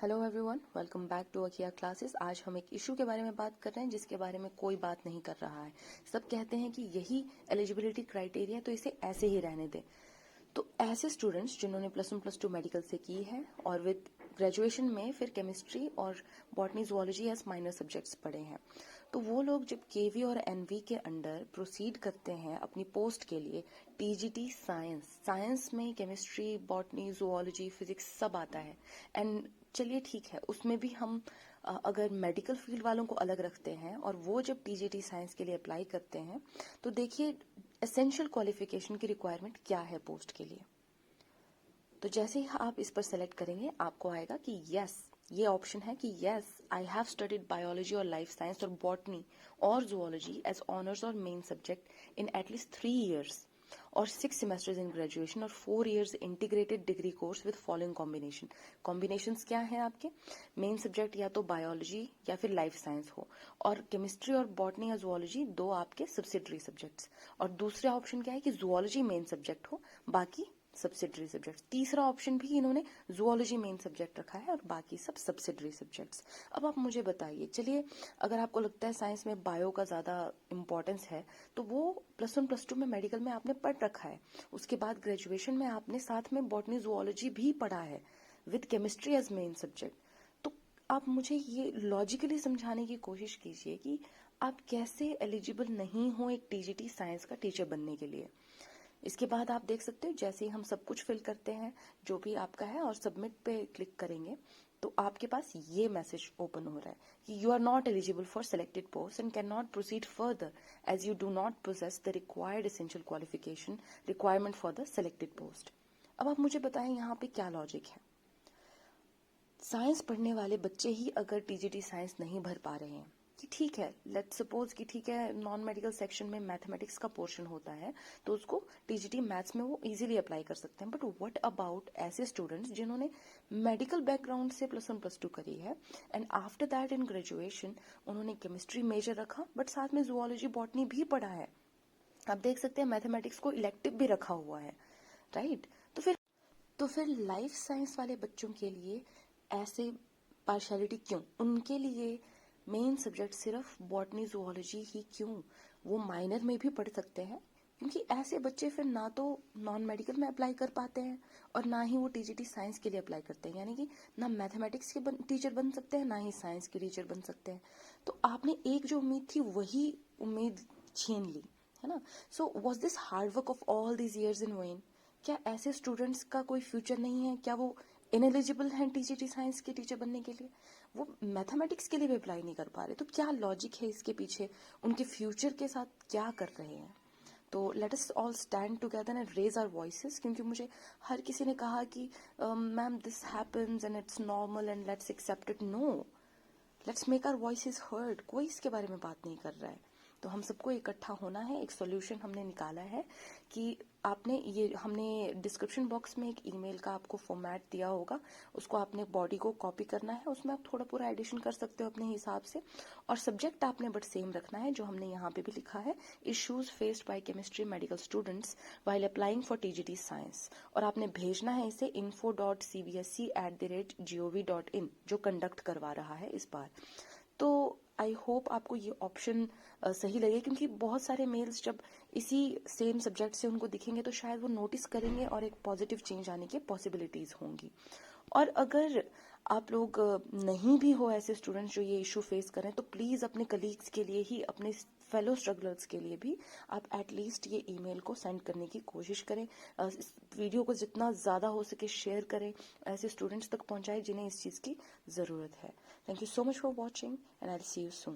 Hello everyone, welcome back to अकिया classes. आज हम एक इशू के बारे में बात कर रहे हैं जिसके बारे में कोई बात नहीं कर रहा है। सब कहते हैं कि यही एलिजिबिलिटी क्राइटेरिया, तो इसे ऐसे ही रहने दें। तो ऐसे स्टूडेंट्स जिन्होंने +1 +2 मेडिकल से की है और विद ग्रेजुएशन में फिर केमिस्ट्री और बॉटनी जुओलॉजी एज माइनर सब्जेक्ट्स पढ़े हैं, तो वो लोग जब केवी और एनवी के अंडर प्रोसीड करते हैं अपनी पोस्ट के लिए, टीजीटी साइंस में केमिस्ट्री, बॉटनी, जुओलॉजी, फिजिक्स सब आता है। एंड चलिए ठीक है, उसमें भी हम अगर मेडिकल फील्ड वालों को अलग रखते हैं और वो जब टीजीटी साइंस के लिए अप्लाई करते हैं, तो देखिए एसेंशियल क्वालिफिकेशन की रिक्वायरमेंट क्या है पोस्ट के लिए। तो जैसे ही आप इस पर सेलेक्ट करेंगे, आपको आएगा कि यस, ये ऑप्शन है कि yes I have studied biology और लाइफ साइंस और बॉटनी और जुओलॉजी एज ऑनर्स और main subject in at least 3 years और 6 semesters इन ग्रेजुएशन और 4 years integrated degree course with following combinations क्या है आपके? मेन सब्जेक्ट या तो बायोलॉजी या फिर लाइफ साइंस हो, और केमिस्ट्री और बॉटनी या जुओलॉजी दो आपके सब्सिडरी सब्जेक्ट्स, और दूसरा ऑप्शन क्या है कि जुओलॉजी मेन सब्जेक्ट हो, बाकी सब्सिडरी सब्जेक्ट्स। तीसरा ऑप्शन भी इन्होंने जुओलॉजी मेन सब्जेक्ट रखा है और बाकी सब सब्सिडरी सब्जेक्ट्स। अब आप मुझे बताइए, चलिए अगर आपको लगता है साइंस में बायो का ज्यादा इंपॉर्टेंस है, तो वो +1 +2 में मेडिकल में आपने पढ़ रखा है, उसके बाद ग्रेजुएशन में आपने साथ में बॉटनी जुओलॉजी भी पढ़ा है with chemistry as main subject. तो आप मुझे ये लॉजिकली समझाने की कोशिश कीजिए कि आप कैसे एलिजिबल नहीं हो एक टीजीटी साइंस का टीचर बनने के लिए। इसके बाद आप देख सकते हो, जैसे ही हम सब कुछ फिल करते हैं जो भी आपका है और सबमिट पे क्लिक करेंगे, तो आपके पास ये मैसेज ओपन हो रहा है कि you are not eligible for selected post and can not proceed further as you do not possess the required essential qualification requirement for the selected post. अब आप मुझे बताएं यहाँ पे क्या लॉजिक है। साइंस पढ़ने वाले बच्चे ही अगर टीजीटी साइंस नहीं भर पा रहे हैं, कि ठीक है, लेट्स सपोज कि ठीक है नॉन मेडिकल सेक्शन में मैथमेटिक्स का पोर्शन होता है, तो उसको टीजीटी मैथ्स में वो इजीली अप्लाई कर सकते हैं। बट व्हाट अबाउट ऐसे स्टूडेंट्स जिन्होंने मेडिकल बैकग्राउंड से +1 +2 करी है and after that in graduation उन्होंने केमिस्ट्री मेजर रखा बट साथ में जुओलॉजी बॉटनी भी पढ़ा है। आप देख सकते हैं मैथमेटिक्स को इलेक्टिव भी रखा हुआ है, राइट? तो फिर लाइफ साइंस वाले बच्चों के लिए ऐसे पार्शियलिटी क्यों? उनके लिए मेन सब्जेक्ट सिर्फ बॉटनी जुओलॉजी ही क्यों? वो माइनर में भी पढ़ सकते हैं, क्योंकि ऐसे बच्चे फिर ना तो नॉन मेडिकल में अप्लाई कर पाते हैं और ना ही वो टीजीटी साइंस के लिए अप्लाई करते हैं, यानी कि ना मैथमेटिक्स के टीचर बन सकते हैं ना ही साइंस के टीचर बन सकते हैं। तो आपने एक जो उम्मीद थी वही उम्मीद छीन ली, है ना? So was this hard work of all these years in when? क्या ऐसे स्टूडेंट्स का कोई फ्यूचर नहीं है? क्या वो इनएलिजिबल हैं टीजीटी साइंस के टीचर बनने के लिए? वो मैथमेटिक्स के लिए भी अप्लाई नहीं कर पा रहे, तो क्या लॉजिक है इसके पीछे? उनके फ्यूचर के साथ क्या कर रहे हैं? तो let us all stand together and raise our voices, क्योंकि मुझे हर किसी ने कहा कि ma'am this happens and it's normal and let's accept it. No, let's make our voices heard. कोई इसके बारे में बात नहीं कर रहा है, तो हम सबको इकट्ठा होना है। एक सॉल्यूशन हमने निकाला है कि हमने डिस्क्रिप्शन बॉक्स में एक ईमेल का आपको फॉर्मेट दिया होगा, उसको आपने बॉडी को कॉपी करना है, उसमें आप थोड़ा पूरा एडिशन कर सकते हो अपने हिसाब से, और सब्जेक्ट आपने बट सेम रखना है जो हमने यहाँ पे भी लिखा है, issues faced by chemistry medical students while applying for TGT science, और आपने भेजना है इसे info.cbsc@gov.in जो कंडक्ट करवा रहा है इस बार। तो आई होप आपको ये ऑप्शन सही लगे, क्योंकि बहुत सारे मेल्स जब इसी सेम सब्जेक्ट से उनको दिखेंगे तो शायद वो नोटिस करेंगे और एक पॉजिटिव चेंज आने की पॉसिबिलिटीज होंगी। और अगर आप लोग नहीं भी हो ऐसे स्टूडेंट्स जो ये इशू फेस करें, तो प्लीज अपने कलीग्स के लिए ही, अपने फेलो स्ट्रगलर्स के लिए भी आप एटलीस्ट ये ईमेल को सेंड करने की कोशिश करें। इस वीडियो को जितना ज्यादा हो सके शेयर करें, ऐसे स्टूडेंट्स तक पहुंचाएं जिन्हें इस चीज की जरूरत है। Thank you so much for watching and I will see you soon.